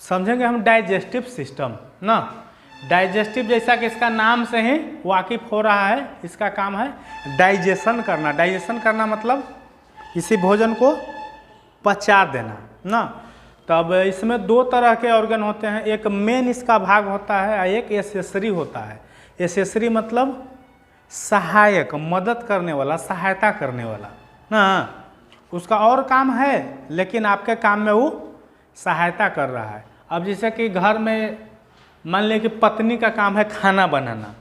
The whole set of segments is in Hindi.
समझेंगे हम डाइजेस्टिव सिस्टम ना। डाइजेस्टिव जैसा कि इसका नाम से ही वाकिफ हो रहा है, इसका काम है डाइजेशन करना। डाइजेशन करना मतलब किसी भोजन को पचा देना ना। तब इसमें दो तरह के ऑर्गन होते हैं, एक मेन इसका भाग होता है और एक एसेसरी होता है। एसेसरी मतलब सहायक, मदद करने वाला, सहायता करने वाला ना। उसका और काम है लेकिन आपके काम में वो सहायता कर रहा है। अब जैसे कि घर में मान लें कि पत्नी का काम है खाना बनाना,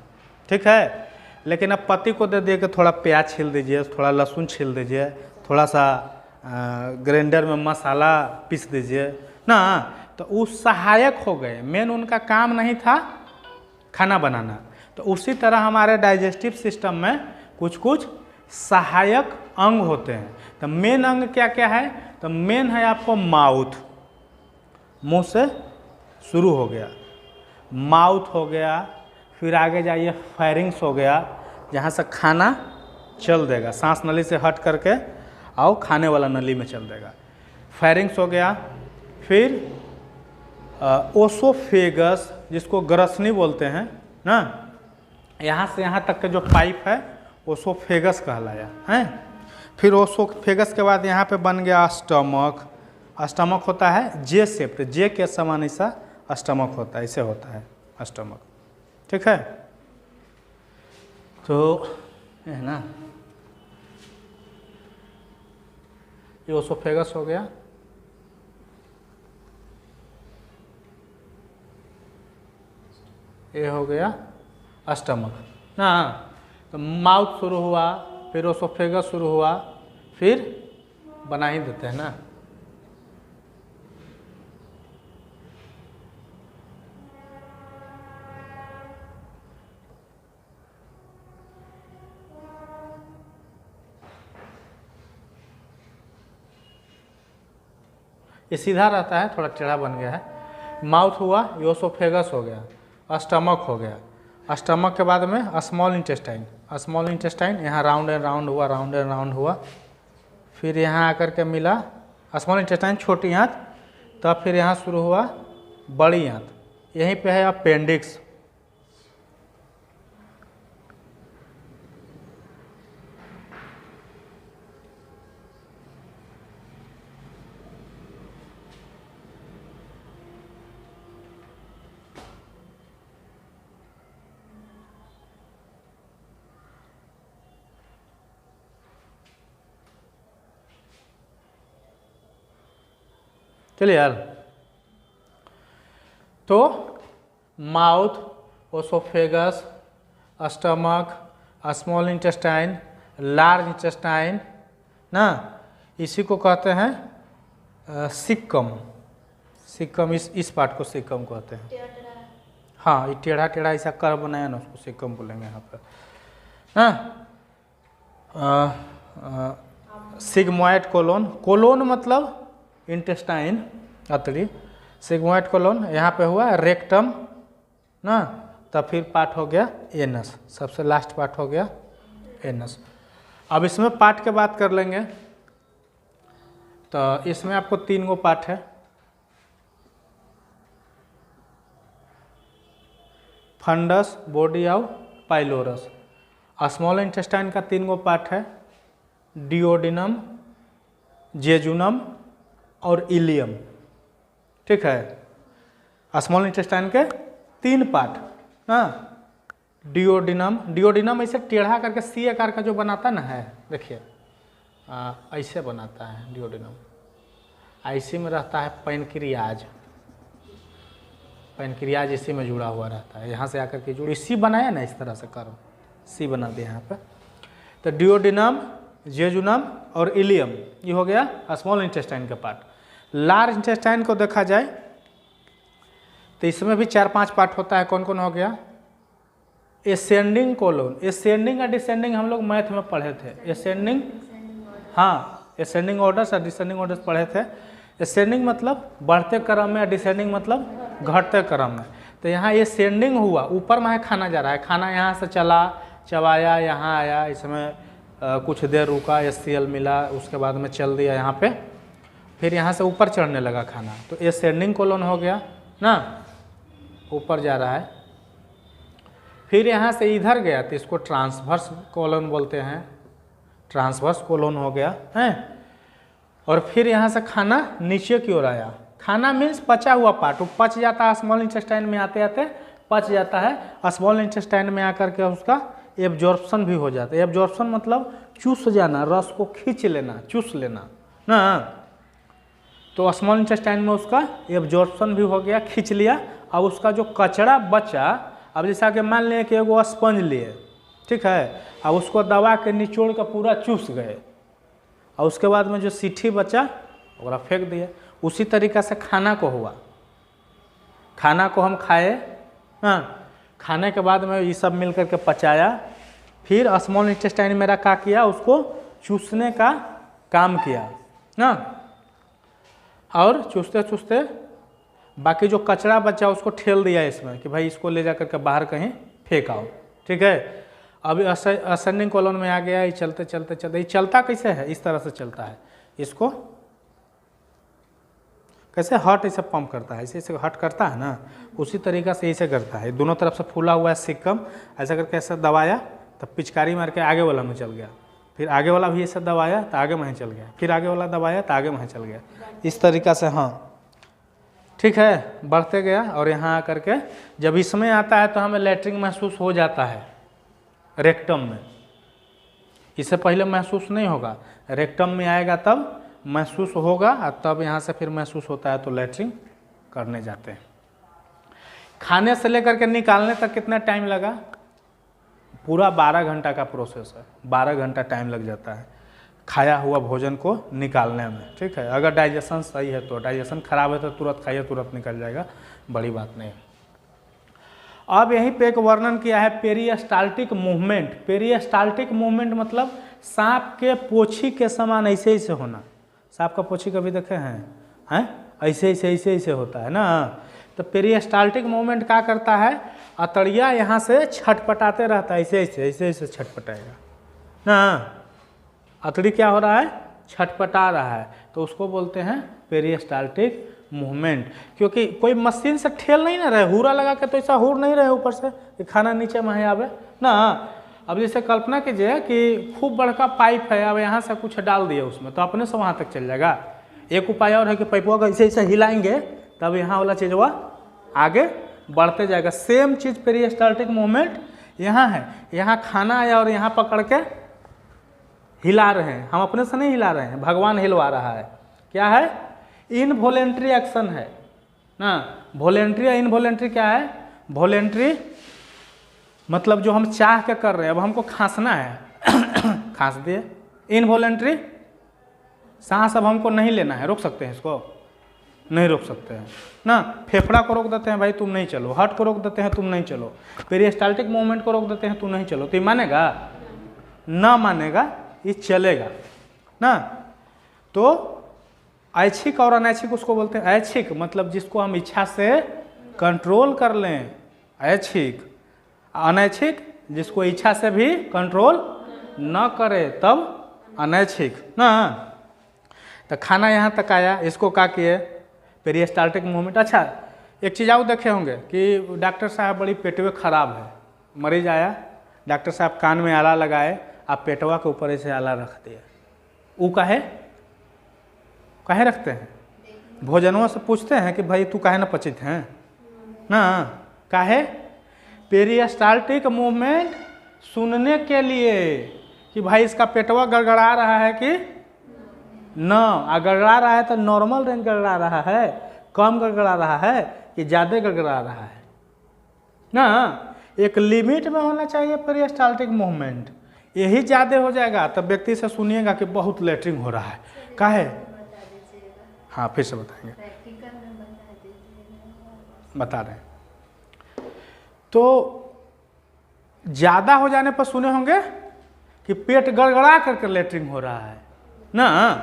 ठीक है, लेकिन अब पति को दे दिए कि थोड़ा प्याज छील दीजिए, थोड़ा लहसुन छील दीजिए, थोड़ा सा ग्राइंडर में मसाला पीस दीजिए ना, तो वो सहायक हो गए, मेन उनका काम नहीं था खाना बनाना। तो उसी तरह हमारे डाइजेस्टिव सिस्टम में कुछ कुछ सहायक अंग होते हैं। तो मेन अंग क्या क्या है? तो मेन है आपको माउथ, मुंह से शुरू हो गया, माउथ हो गया, फिर आगे जाइए फेरिंग्स हो गया, जहाँ से खाना चल देगा, सांस नली से हट करके और खाने वाला नली में चल देगा, फेरिंग्स हो गया। फिर ओसोफेगस, जिसको ग्रसनी बोलते हैं ना, यहाँ से यहाँ तक का जो पाइप है ओसोफेगस कहलाया है। फिर ओसोफेगस के बाद यहाँ पे बन गया स्टमक। स्टमक होता है जे शेप्ड, जे के समान ऐसा स्टमक होता है, ऐसे होता है स्टमक, ठीक है। तो है ना, ये ओसोफेगस हो गया। ये हो गया स्टमक ना। तो माउथ शुरू हुआ, फिर ओसोफेगस शुरू हुआ, फिर बना ही देते हैं ना। ये सीधा रहता है, थोड़ा टेढ़ा बन गया है। माउथ हुआ, ये ओसोफेगस हो गया, स्टमक हो गया। स्टमक के बाद में स्मॉल इंटेस्टाइन, स्मॉल इंटेस्टाइन यहाँ राउंड एंड राउंड हुआ, राउंड एंड राउंड हुआ। फिर यहाँ आकर के मिला स्मॉल इंटेस्टाइन, छोटी आंत, तब फिर यहाँ शुरू हुआ बड़ी आंत, यहीं पे है अपेंडिक्स। चलिए यार, तो mouth, oesophagus, stomach, small intestine, large intestine ना, इसी को कहते हैं सिक्कम। सिक्कम, इस पार्ट को सिक्कम कहते हैं। हाँ, ये टेढ़ा टेढ़ा ऐसा कर्व बनाया ना, उसको सिक्कम बोलेंगे यहाँ पर ना। सिग्मोइड कोलोन, कोलोन मतलब इंटेस्टाइन, अतरी, सिग्मोइड कोलोन यहाँ पे हुआ रेक्टम ना। तब फिर पार्ट हो गया एनस, सबसे लास्ट पार्ट हो गया एनस। अब इसमें पार्ट के बात कर लेंगे, तो इसमें आपको 3 गो पार्ट है। Fundus, body of pylorus. Small intestine का 3 गो पार्ट है, डिओडिनम, जेजुनम और इलियम, ठीक है। स्मॉल इंटेस्टाइन के 3 पार्ट ना। डिओडिनम, डिओडिनम ऐसे टेढ़ा करके सी आकार का जो बनाता ना है, देखिए ऐसे बनाता है डिओडिनम। ऐसे में रहता है पैनक्रियाज, पैनक्रियाज इसी में जुड़ा हुआ रहता है, यहाँ से आकर के जुड़ी, सी बनाया ना इस तरह से कर्व, सी बना दिया यहाँ पे। तो डिओडिनम, जेजुनम और इलियम, ये हो गया स्मॉल इंटेस्टाइन का पार्ट। लार्ज इंटेस्टाइन को देखा जाए तो इसमें भी 4-5 पार्ट होता है। कौन कौन हो गया? एसेंडिंग कोलोन, एसेंडिंग और डिसेंडिंग हम लोग मैथ में पढ़े थे। एसेंडिंग, हाँ, एसेंडिंग ऑर्डर्स और डिसेंडिंग ऑर्डर्स पढ़े थे। एसेंडिंग मतलब बढ़ते क्रम में, डिसेंडिंग मतलब घटते क्रम में। तो यहाँ एसेंडिंग हुआ, ऊपर में खाना जा रहा है, खाना यहाँ से चला चबाया, यहाँ आया, इसमें कुछ देर रुका, HCl मिला, उसके बाद में चल दिया यहाँ पे, फिर यहाँ से ऊपर चढ़ने लगा खाना, तो असेंडिंग कोलन हो गया ना, ऊपर जा रहा है। फिर यहाँ से इधर गया तो इसको ट्रांसवर्स कोलन बोलते हैं, ट्रांसवर्स कोलन हो गया है। और फिर यहाँ से खाना नीचे की ओर आया, खाना मीन्स पचा हुआ पार्ट, वो पच जाता है स्मॉल इंटेस्टाइन में, आते आते पच जाता है स्मॉल इंटेस्टाइन में, आकर के उसका एब्जॉर्प्शन भी हो जाता है। एब्जॉर्प्शन मतलब चूस जाना, रस को खींच लेना, चूस लेना ना, तो स्मॉल इंटेस्टाइन में उसका एब्जॉर्प्शन भी हो गया, खींच लिया। अब उसका जो कचरा बचा, अब जैसा कि मान लें कि एगो स्पंज लिए, ठीक है, अब उसको दबा के निचोड़ के पूरा चूस गए, और उसके बाद में जो सीठी बचा वो फेंक दिए। उसी तरीक़ा से खाना को हुआ, खाना को हम खाए, हाँ, खाने के बाद में ये सब मिल करके पचाया, फिर स्मॉल इंटेस्टाइन मेरा क्या किया, उसको चूसने का काम किया ना, और चूसते चूसते बाकी जो कचरा बचा उसको ठेल दिया इसमें कि भाई इसको ले जा करके बाहर कहीं फेंक आओ, ठीक है। अभी असेंडिंग कोलन में आ गया, ये चलते चलते चलते, ये चलता कैसे है, इस तरह से चलता है, इसको कैसे हट ऐसे पंप करता है, ऐसे ऐसे हट करता है ना, उसी तरीक़ा से ऐसे करता है, दोनों तरफ से फूला हुआ है सिक्कम, ऐसा करके ऐसे दबाया तब पिचकारी मार के आगे वाला में चल गया, फिर आगे वाला भी ऐसे दबाया तो आगे में चल गया, फिर आगे वाला दबाया तो आगे में चल गया, इस तरीक़ा से, हाँ ठीक है, बढ़ते गया। और यहाँ आकर के जब इसमें आता है तो हमें लैट्रिन महसूस हो जाता है रेक्टम में, इससे पहले महसूस नहीं होगा, रेक्टम में आएगा तब महसूस होगा, और तब यहाँ से फिर महसूस होता है तो लैट्रिन करने जाते हैं। खाने से लेकर के निकालने तक कितना टाइम लगा, पूरा 12 घंटा का प्रोसेस है, 12 घंटा टाइम लग जाता है खाया हुआ भोजन को निकालने में, ठीक है। अगर डाइजेशन सही है तो, डाइजेशन खराब है तो तुरंत खाइए तुरंत निकल जाएगा, बड़ी बात नहीं। अब यहीं पे एक वर्णन किया है पेरिस्टाल्टिक मूवमेंट। पेरिस्टाल्टिक मूवमेंट मतलब सांप के पोछी के समान ऐसे ऐसे होना। सांप का पोछी कभी देखे हैं ऐसे ऐसे ऐसे ऐसे होता है ना, तो पेरिस्टाल्टिक मूवमेंट क्या करता है, अतड़िया यहाँ से छटपटाते रहता है, ऐसे ऐसे ऐसे ऐसे छटपटाएगा ना, अतड़ी क्या हो रहा है, छटपटा रहा है, तो उसको बोलते हैं पेरिस्टाल्टिक मूवमेंट। क्योंकि कोई मशीन से ठेल नहीं ना रहे, हुरा लगा के तो ऐसा हुर नहीं रहे ऊपर से कि खाना नीचे में आवे ना। अब जैसे कल्पना कीजिए कि खूब बड़का पाइप है, अब यहाँ से कुछ डाल दिए उसमें तो अपने से वहाँ तक चल जाएगा। एक उपाय और है कि पाइपों का ऐसे ऐसे हिलाएंगे तब यहाँ वाला चीज़ वह आगे बढ़ते जाएगा। सेम चीज़ पेरिस्टाल्टिक मूवमेंट यहाँ है, यहाँ खाना आया और यहाँ पकड़ के हिला रहे हैं, हम अपने से नहीं हिला रहे हैं, भगवान हिलवा रहा है। क्या है, इनवॉलेंट्री एक्शन है ना। वॉलेंट्री या इनवॉलेंट्री क्या है, वॉलेंट्री मतलब जो हम चाह के कर रहे हैं, अब हमको खांसना है खांस दिए। इनवॉलेंट्री सांस अब हमको नहीं लेना है, रोक सकते हैं इसको, नहीं रोक सकते हैं ना। फेफड़ा को रोक देते हैं, भाई तुम नहीं चलो, हार्ट को रोक देते हैं, तुम नहीं चलो। पेरिस्टाल्टिक मूवमेंट को रोक देते हैं, तुम नहीं चलो, तो ये मानेगा ना, मानेगा, ये चलेगा ना। तो ऐच्छिक और अनैच्छिक उसको बोलते हैं। ऐच्छिक मतलब जिसको हम इच्छा से कंट्रोल कर लें, ऐच्छिक। अनैच्छिक जिसको इच्छा से भी कंट्रोल न करे तब अनैच्छिक ना। तो खाना यहाँ तक आया, इसको क्या किए, पेरिस्टाल्टिक मूवमेंट। अच्छा एक चीज़ आप देखे होंगे कि डॉक्टर साहब बड़ी पेटवे खराब है, मरीज आया, डॉक्टर साहब कान में आला लगाए, आप पेटवा के ऊपर ऐसे आला रख दिए, वो काहे रखते हैं, भोजनों से पूछते हैं कि भाई तू काहे न पचित हैं ना, काहे, पेरिस्टाल्टिक मूवमेंट सुनने के लिए कि भाई इसका पेटवा गड़गड़ा रहा है कि न, गड़गड़ा रहा है तो नॉर्मल रेंज गड़गड़ा रहा है, कम गड़गड़ा रहा है कि ज़्यादा गड़गड़ा रहा है ना। एक लिमिट में होना चाहिए पेरिस्टाल्टिक मूवमेंट, यही ज़्यादा हो जाएगा तब व्यक्ति से सुनिएगा कि बहुत लेटरिन हो रहा है, काहे। हाँ फिर से बताएंगे, बता रहे हैं। तो ज़्यादा हो जाने पर सुने होंगे कि पेट गड़गड़ा करके लेटरिन हो रहा है ना,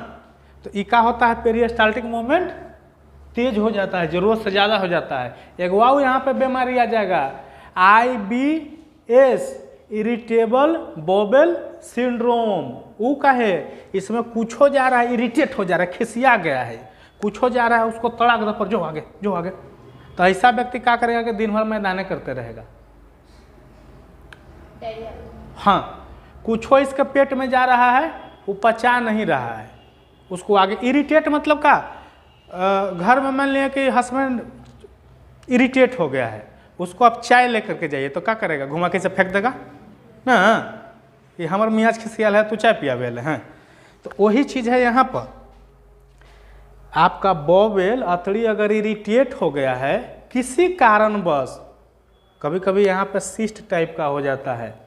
तो ये क्या होता है, पेरिस्टाल्टिक मूवमेंट तेज हो जाता है, जरूरत से ज़्यादा हो जाता है। एक वाव यहाँ पे बीमारी आ जाएगा, IBS, इरिटेबल बोवेल सिंड्रोम। वो का है, इसमें कुछ हो जा रहा है, इरिटेट हो जा रहा है, खिसिया गया है, कुछ हो जा रहा है, उसको तड़ाक दो पर जो आगे जो आगे। तो ऐसा व्यक्ति क्या करेगा कि दिन भर मैदाने करते रहेगा। हाँ, कुछ हो इसके पेट में जा रहा है, वो पचा नहीं रहा है, उसको आगे इरिटेट मतलब का घर में मान लिया कि हस्बैंड इरिटेट हो गया है, उसको आप चाय लेकर के जाइए तो क्या करेगा, घुमा के से फेंक देगा ना, ये हमारे मियाज खिसियाल है, तू चाय पिया बेल है। तो वही चीज़ है यहाँ पर, आपका बोवेल अतड़ी अगर इरिटेट हो गया है किसी कारणवश, कभी कभी यहाँ पे सिस्ट टाइप का हो जाता है,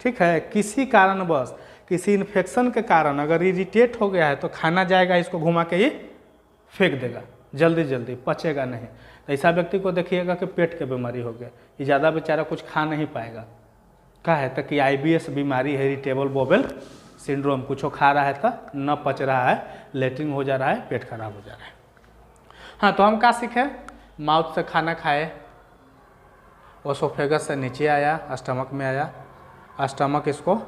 ठीक है, किसी कारणवश किसी इन्फेक्शन के कारण अगर इरिटेट हो गया है तो खाना जाएगा, इसको घुमा के ही फेंक देगा, जल्दी जल्दी पचेगा नहीं। तो ऐसा व्यक्ति को देखिएगा कि पेट की बीमारी हो गया, ये ज़्यादा बेचारा कुछ खा नहीं पाएगा। क्या है तो कि IBS बीमारी है, इरिटेबल बोवेल सिंड्रोम, कुछ खा रहा है तो न पच रहा है, लेटरिन हो जा रहा है, पेट खराब हो जा रहा है। हाँ, तो हम क्या सीखे, माउथ से खाना खाए, ओसोफेगस से नीचे आया, स्टमक में आया, स्टमक इसको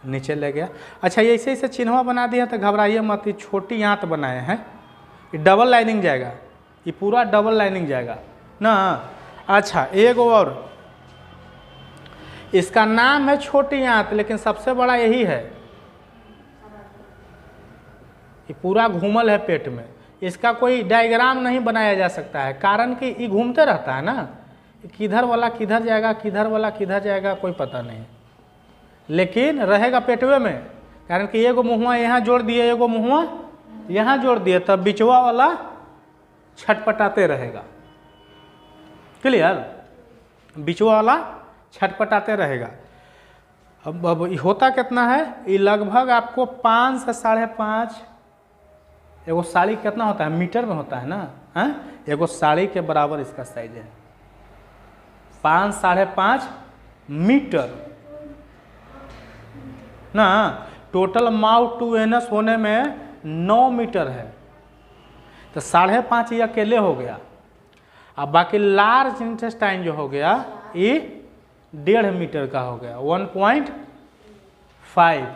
नीचे ले गया। अच्छा, ये ऐसे ऐसे चिन्हवा बना दिया तो घबराइए मत, ये छोटी आंत बनाए हैं, ये डबल लाइनिंग जाएगा, ये पूरा डबल लाइनिंग जाएगा ना। अच्छा, एक और, इसका नाम है छोटी आंत, लेकिन सबसे बड़ा यही है, ये पूरा घूमल है पेट में, इसका कोई डायग्राम नहीं बनाया जा सकता है, कारण कि ये घूमते रहता है ना, किधर वाला किधर जाएगा, किधर वाला किधर जाएगा, कोई पता नहीं, लेकिन रहेगा पेटवे में, कारण कि एगो मुँहवा यहाँ जोड़ दिए, एगो मुँहवा यहाँ जोड़ दिए, तब बिचवा वाला छटपटाते रहेगा। क्लियर, बिचवा वाला छटपटाते रहेगा। अब होता कितना है, ये लगभग आपको 5 से 5.5, एगो साड़ी कितना होता है, मीटर में होता है ना, एगो साड़ी के बराबर इसका साइज है, 5 से 5.5 मीटर ना। टोटल माउथ टू एनस होने में 9 मीटर है, तो 5.5 ये अकेले हो गया। अब बाकी लार्ज इंटेस्टाइन जो हो गया ये 1.5 मीटर का हो गया, 1.5।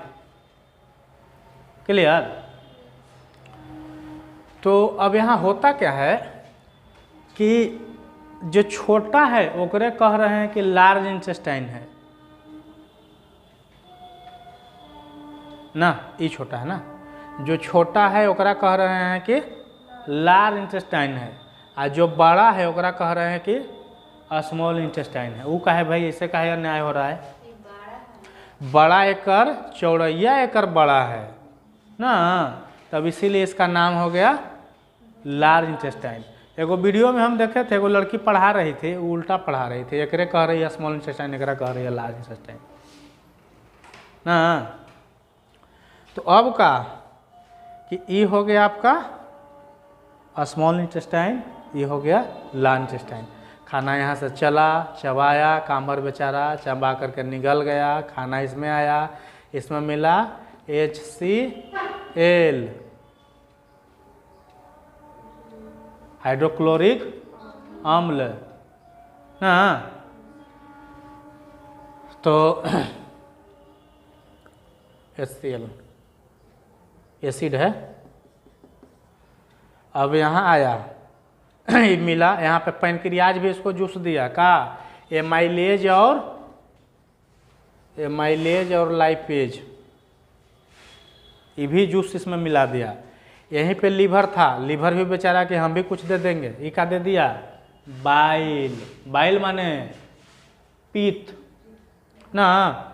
क्लियर। तो अब यहाँ होता क्या है कि जो छोटा है ओकरे कह रहे हैं कि लार्ज इंटेस्टाइन है ना, ये छोटा है ना, जो छोटा है ओकरा कह रहे हैं कि लार्ज इंटेस्टाइन है, और जो बड़ा है ओकरा कह रहे हैं कि स्मॉल इंटेस्टाइन है। वो कहे भाई ऐसे काहे अन्याय हो रहा है, बड़ा एकर चौड़ैया एकर बड़ा है ना, तब इसीलिए इसका नाम हो गया लार्ज इंटेस्टाइन। एगो वीडियो में हम देखे थे, एगो लड़की पढ़ा रही थी, उल्टा पढ़ा रही थी, एकरे कह रही है स्मॉल इंटेस्टाइन, एकरा कह रही है लार्ज इंटेस्टाइन ना। तो अब का कि ये हो गया आपका स्मॉल इंटेस्टाइन, ये हो गया लार्ज इंटेस्टाइन। खाना यहाँ से चला, चबाया, कामर बेचारा चबा करके निकल गया, खाना इसमें आया, इसमें मिला HCl, हाइड्रोक्लोरिक अम्ल ना। तो HCl एसिड है। अब यहाँ आया मिला, यहाँ पे पैनक्रियाज भी इसको जूस दिया का, एमाइलेज और लाइपेज, ये भी जूस इसमें मिला दिया। यहीं पे लीवर था, लीवर भी बेचारा कि हम भी कुछ दे देंगे, ये क्या दे दिया, बाइल। बाइल माने पित्त ना।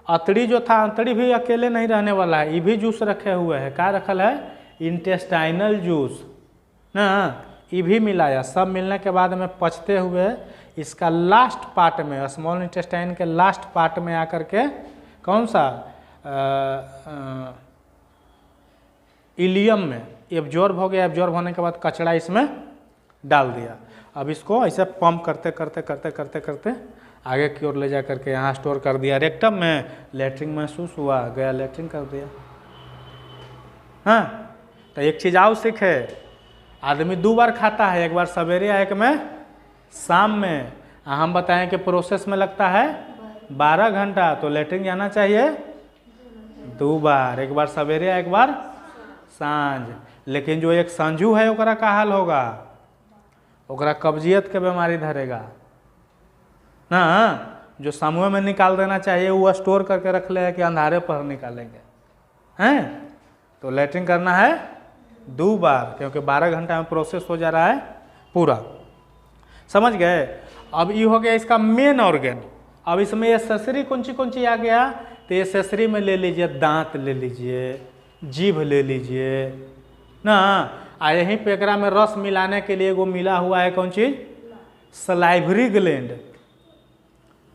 अतड़ी जो था, अतड़ी भी अकेले नहीं रहने वाला है, ये भी जूस रखे हुए हैं, क्या रखल है, इंटेस्टाइनल जूस ना, ये भी मिलाया। सब मिलने के बाद में पचते हुए इसका लास्ट पार्ट में, स्मॉल इंटेस्टाइन के लास्ट पार्ट में आकर के कौन सा इलियम में एब्जॉर्ब हो गया। एब्जॉर्ब होने के बाद कचरा इसमें डाल दिया। अब इसको ऐसे पंप करते करते करते करते करते आगे की ओर ले जा करके यहाँ स्टोर कर दिया। रेक्टम में लेटरिन महसूस हुआ, गया लेटरिन कर दिया। हाँ, तो एक चीज़ आओ सीखे, आदमी 2 बार खाता है, एक बार सवेरे एक में शाम में। हम बताएं कि प्रोसेस में लगता है 12 घंटा, तो लेटरिन जाना चाहिए 2 बार, एक बार सवेरे एक बार सांझ। लेकिन जो एक संजू है ओकरा का हाल होगा, ओकरा कब्जियत के बीमारी धरेगा ना। जो समूह में निकाल देना चाहिए वो स्टोर करके रख ले कि अंधारे पर निकालेंगे हैं। तो लेटरिन करना है 2 बार, क्योंकि 12 घंटा में प्रोसेस हो जा रहा है पूरा। समझ गए। अब ये हो गया इसका मेन ऑर्गन। अब इसमें एसेसरी कौन सी आ गया, तो एसेसरी में ले लीजिए दांत ले लीजिए, जीभ ले लीजिए ना। यहीं पे एकरा में रस मिलाने के लिए वो मिला हुआ है कौन चीज, सलाइवरी ग्लैंड।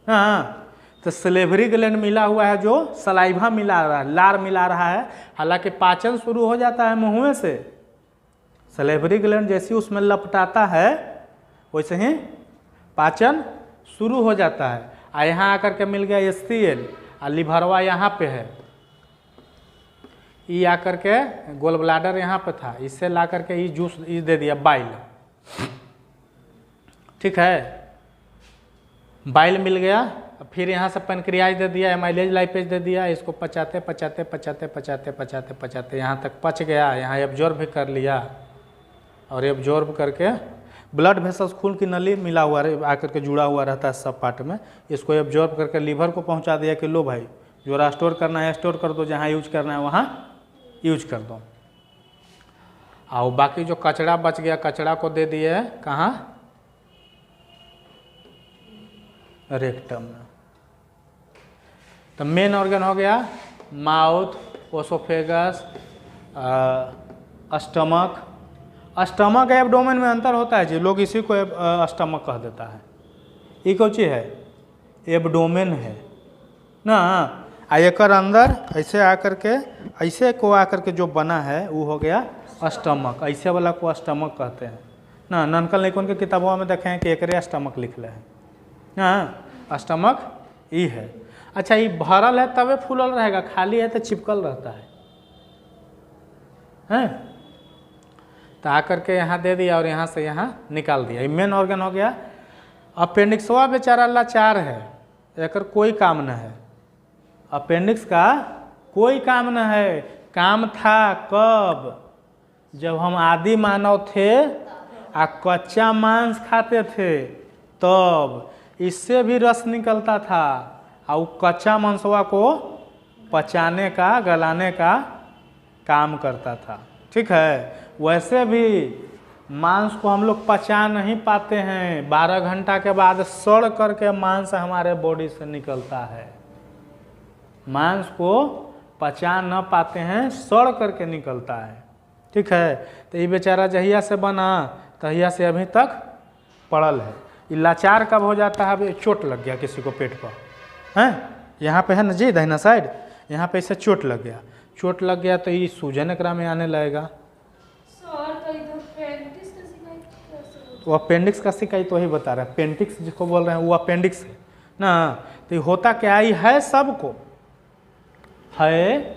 हाँ, तो सलेवरी ग्लैंड मिला हुआ है जो सलाइवा मिला रहा है, लार मिला रहा है। हालांकि पाचन शुरू हो जाता है मुंह से, सलेवरी ग्लैंड जैसे उसमें लपटाता है वैसे ही पाचन शुरू हो जाता है। यहाँ आकर के मिल गया एचसीएल, और लिभरवा यहाँ पे है, ये आकर के गोल ब्लाडर यहाँ पे था, इससे ला करके ये जूस ये दे दिया बाइल। ठीक है, बाइल मिल गया, फिर यहाँ से पेनक्रियाज दे दिया, एमाइलेज लाइपेज दे दिया। इसको पचाते पचाते पचाते पचाते पचाते पचाते यहाँ तक पच गया। यहाँ एब्जॉर्ब भी कर लिया, और एब्जॉर्ब करके ब्लड वेसल्स, खून की नली मिला हुआ आकर के जुड़ा हुआ रहता है सब पार्ट में। इसको एब्जॉर्ब करके लीवर को पहुँचा दिया कि लो भाई जो स्टोर करना है स्टोर कर दो, जहाँ यूज करना है वहाँ यूज कर दो। और बाकी जो कचरा बच गया, कचरा को दे दिए कहाँ, रेक्टम में। तो मेन ऑर्गन हो गया mouth, oesophagus, stomach. Stomach abdomen में अंतर होता है जी, लोग इसी को स्टमक कह देता है। ये कौन चीज है, एब्डोमेन है ना। एकर अंदर ऐसे आकर के, ऐसे को आकर के जो बना है वो हो गया स्टमक। ऐसे वाला को स्टमक कहते हैं ना। ननकल निकुन की किताबों में देखे हैं कि एकरे स्टमक लिख ले हैं। हाँ, स्टमक ये है। अच्छा, ये भरल है तबे फूलल रहेगा, खाली है तो चिपकल रहता है हैं। तो आकर के यहाँ दे दिया और यहाँ से यहाँ निकाल दिया। ये मेन ऑर्गन हो गया। अपेंडिक्सवा बेचारा लाचार है, एकर कोई काम न है। अपेंडिक्स का कोई काम न है। काम था कब, जब हम आदि मानव थे आ कच्चा मांस खाते थे, तब इससे भी रस निकलता था और कच्चा मांसवा को पचाने का, गलाने का काम करता था। ठीक है, वैसे भी मांस को हम लोग पचा नहीं पाते हैं। 12 घंटा के बाद सड़ करके मांस हमारे बॉडी से निकलता है। मांस को पचा न पाते हैं, सड़ करके निकलता है। ठीक है, तो ये बेचारा जहिया से बना तहिया से अभी तक पड़ल है। ये लाचार कब हो जाता है, अभी चोट लग गया किसी को पेट पर, हैं यहाँ पे है ना जी, दाहिना साइड, यहाँ पे इसे चोट लग गया। चोट लग गया तो ये सूजन एकरा में आने लगेगा। वो अपेंडिक्स का शिकायत वही बता रहा है, पेंटिक्स जिसको बोल रहे हैं वो अपेंडिक्स है ना। तो ये होता क्या है सबको, है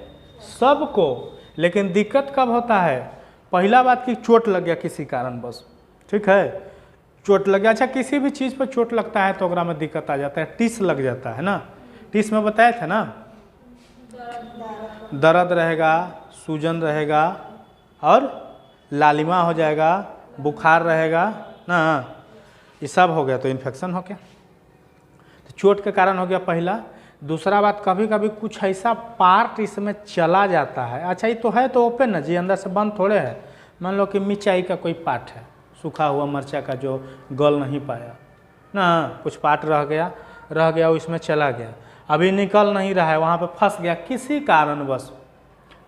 सबको, लेकिन दिक्कत कब होता है, पहला बात की चोट लग गया किसी कारण बस। ठीक है, चोट लग गया। अच्छा, किसी भी चीज़ पर चोट लगता है तो ओकरा में दिक्कत आ जाता है। टिस लग जाता है ना, टिस में बताया था ना, दर्द रहेगा, सूजन रहेगा और लालिमा हो जाएगा, बुखार रहेगा ना, ये सब हो गया तो इन्फेक्शन हो गया। तो चोट के कारण हो गया पहला। दूसरा बात, कभी कभी कुछ ऐसा पार्ट इसमें चला जाता है। अच्छा, ये तो है तो ओपन ना जी, अंदर से बंद थोड़े है। मान लो कि मिर्चाई का कोई पार्ट है, सूखा हुआ मिर्चा का जो गल नहीं पाया ना, कुछ पार्ट रह गया वो इसमें चला गया, अभी निकल नहीं रहा है, वहाँ पे फंस गया किसी कारणवश।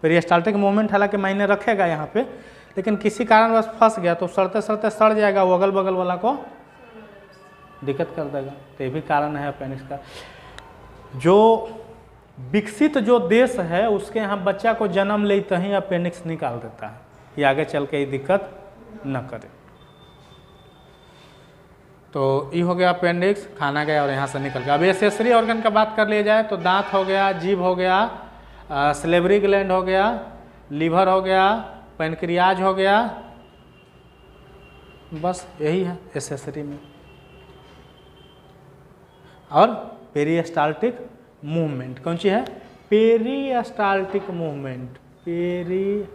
पेरिस्टाल्टिक मूवमेंट हालांकि मायने रखेगा यहाँ पे, लेकिन किसी कारणवश फंस गया तो सड़ते सड़ते सड़ जाएगा, वो अगल बगल वाला को दिक्कत कर देगा। तो ये भी कारण है अपेंडिक्स का। जो विकसित जो देश है उसके यहाँ बच्चा को जन्म लेते ही अपेंडिक्स निकाल देता है, ये आगे चल के ये दिक्कत न करे। तो ये हो गया अपेंडिक्स, खाना गया और यहाँ से निकल गया। अब एसेसरी ऑर्गन का बात कर लिया जाए तो दांत हो गया, जीभ हो गया, सलेवरी ग्लैंड हो गया, लीवर हो गया, पेनक्रियाज हो गया, बस यही है एसेसरी में। और पेरिस्टाल्टिक मूवमेंट। कौन सी है? Peristaltic movement, peristaltic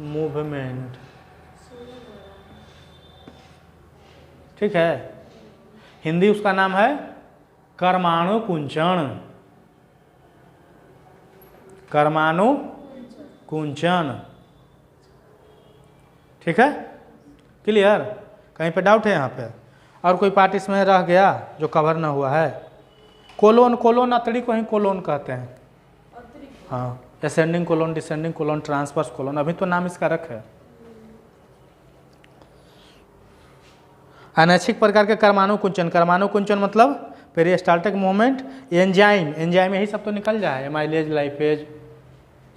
movement. ठीक है, हिंदी उसका नाम है कर्माणु कुंचन, कर्माणु कुंचन। ठीक है, क्लियर? कहीं पे डाउट है यहाँ पे? और कोई पार्ट इसमें रह गया जो कवर ना हुआ है? कोलोन, कोलोन अतड़ी को ही कोलोन कहते हैं। हाँ, ascending colon, descending colon, transverse colon, अभी तो नाम इसका रख है। अनैच्छिक प्रकार के कर्माणु कुंचन, कर्माणु कुंचन मतलब पेरिस्टाल्टिक मूवमेंट। एंजाइम, एंजाइम यही सब तो निकल जाए, एमाइलेज, लाइपेज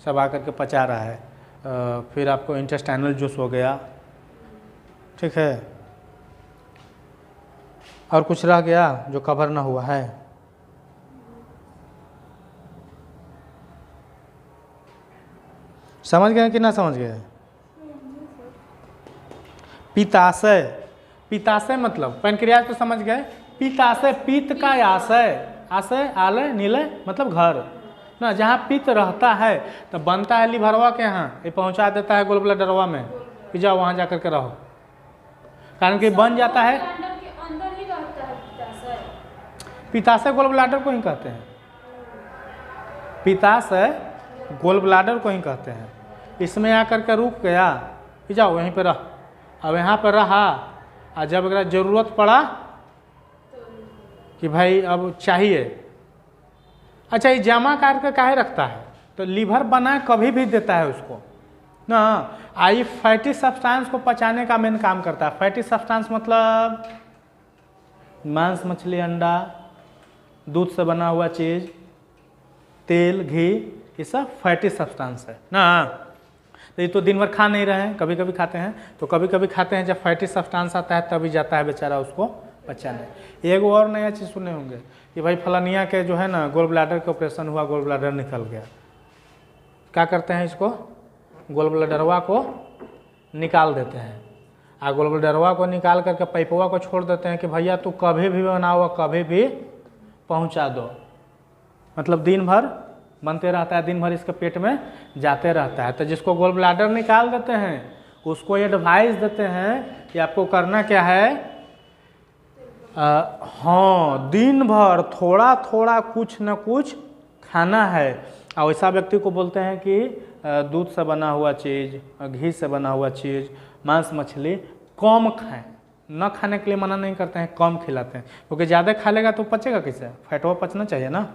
सब आकर के पचा रहा है। फिर आपको इंटेस्टाइनल जूस हो गया। ठीक है, और कुछ रह गया जो कवर ना हुआ है? समझ गए कि ना समझ गए? पित्ताशय, पित्ताशय मतलब पैनक्रियाज तो समझ गए। पित्ताशय, पित्त का आशय, आशय आलय निलय मतलब घर ना, जहाँ पित्त रहता है तो बनता है लिभरवा के यहाँ, ये पहुँचा देता है गोल ब्लैडरवा में, कि जाओ वहाँ जा करके रहो, कारण कि बन जाता है। पित्ताशय गोल ब्लैडर को ही कहते हैं, पित्ताशय गोल ब्लैडर को ही कहते हैं। इसमें आकर के रुक गया कि जाओ वहीं पे रह, अब यहाँ पर रहा, और जब अगर जरूरत पड़ा कि भाई अब चाहिए, अच्छा ये जमा करके काहे रखता है? तो लीवर बना कभी भी देता है उसको ना। आई फैटी सब्सटेंस को पचाने का मेन काम करता है। फैटी सब्सटेंस मतलब मांस, मछली, अंडा, दूध से बना हुआ चीज़, तेल, घी, ये सब फैटी सब्सटेंस है ना। तो ये तो दिन भर खा नहीं रहे हैं, कभी कभी खाते हैं, तो कभी कभी खाते हैं, जब फैटी सब्सटेंस आता है तभी जाता है बेचारा उसको पचाने। एक और नया चीज़ सुने होंगे कि भाई फलानिया के जो है ना गोल ब्लैडर का ऑपरेशन हुआ, गोल ब्लैडर निकल गया, क्या करते हैं इसको? गोल ब्लैडरवा को निकाल देते हैं, और गोल ब्लैडरवा को निकाल करके पाइपवा को छोड़ देते हैं कि भैया तू कभी भी बनाओ, कभी भी पहुंचा दो। मतलब दिन भर बनते रहता है, दिन भर इसके पेट में जाते रहता है। तो जिसको गोल ब्लैडर निकाल देते हैं उसको एडवाइस देते हैं कि आपको करना क्या है, हाँ दिन भर थोड़ा थोड़ा कुछ न कुछ खाना है। और ऐसा व्यक्ति को बोलते हैं कि दूध से बना हुआ चीज़, घी से बना हुआ चीज़, मांस मछली कम खाएं। न खाने के लिए मना नहीं करते हैं, कम खिलाते हैं, क्योंकि ज़्यादा खा लेगा तो पचेगा कैसे? फैटवा पचना चाहिए ना।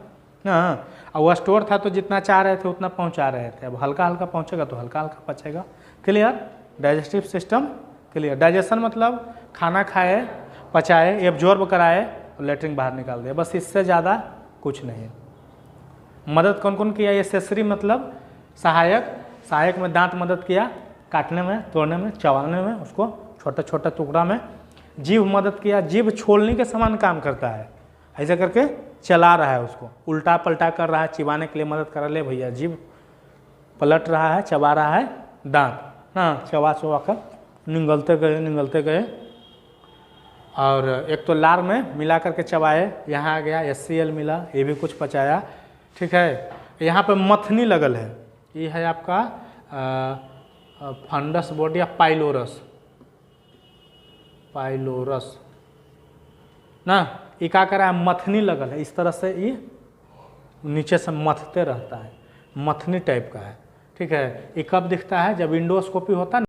हाँ, और वह स्टोर था तो जितना चाह रहे थे उतना पहुंचा रहे थे, अब हल्का हल्का पहुंचेगा तो हल्का हल्का पचेगा। Clear? Digestive system clear. Digestion मतलब खाना खाए, पचाए, एब्जॉर्ब कराए और लेटरिन बाहर निकाल दे, बस इससे ज़्यादा कुछ नहीं। मदद कौन कौन किया? एसेसरी मतलब सहायक, सहायक में दांत मदद किया काटने में, तोड़ने में, चबाने में, उसको छोटा छोटा टुकड़ा में। जीभ मदद किया, जीभ छोलने के समान काम करता है, ऐसे करके चला रहा है उसको, उल्टा पलटा कर रहा है, चिबाने के लिए मदद कर ले भैया, जीभ पलट रहा है, चबा रहा है दांत, हाँ चबा चबा कर निगलते गए। और एक तो लार में मिला करके चबाए, यहाँ आ गया HCl मिला, ये भी कुछ पचाया। ठीक है, यहाँ पे मथनी लगल है, ये है आपका फंडस बॉडी या पाइलोरस, पाइलोरस ना। ये क्या करा है? मथनी लगल है, इस तरह से ये नीचे से मथते रहता है, मथनी टाइप का है। ठीक है, ये कब दिखता है? जब इंडोस्कोपी होता है।